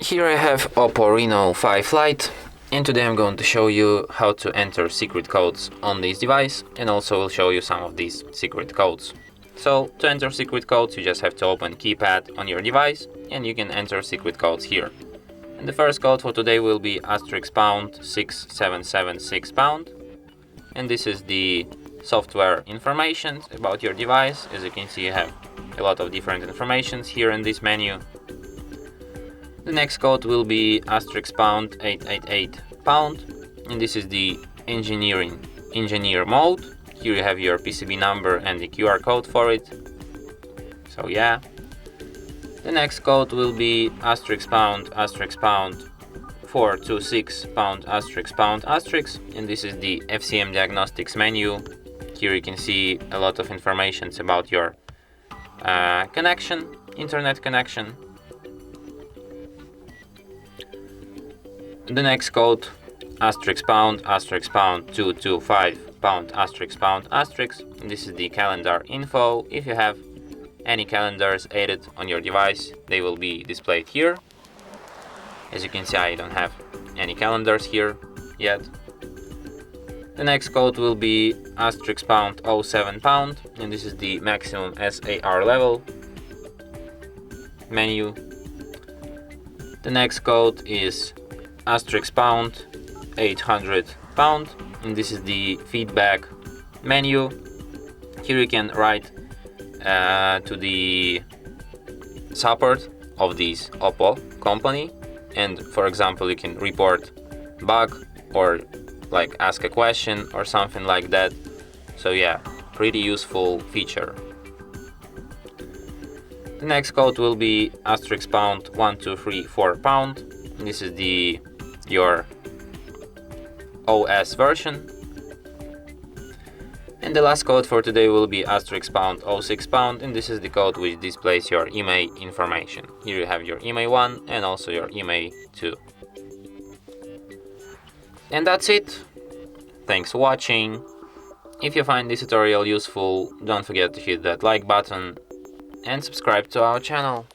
Here I have OPPO Reno 5 Lite, and today I'm going to show you how to enter secret codes on this device, and also will show you some of these secret codes. So to enter secret codes you just have to open keypad on your device and you can enter secret codes here. And the first code for today will be *6776#, and this is the software information about your device. As you can see, you have a lot of different informations here in this menu. The next code will be *888#, and this is the engineer mode. Here you have your PCB number and the QR code for it. So yeah. The next code will be *426#***, and this is the FCM diagnostics menu. Here you can see a lot of information about your internet connection. The next code **225#***, and this is the calendar info. If you have any calendars added on your device, they will be displayed here. As you can see, I don't have any calendars here yet. The next code will be *07#, and this is the maximum SAR level menu. The next code is *800#, and this is the feedback menu. Here you can write to the support of this OPPO company, and for example you can report bug or like ask a question or something like that. So yeah, pretty useful feature. The next code will be *1234#, and this is your OS version. And the last code for today will be *06#, and this is the code which displays your email information. Here you have your email 1 and also your email 2. And that's it. Thanks for watching. If you find this tutorial useful, don't forget to hit that like button and subscribe to our channel.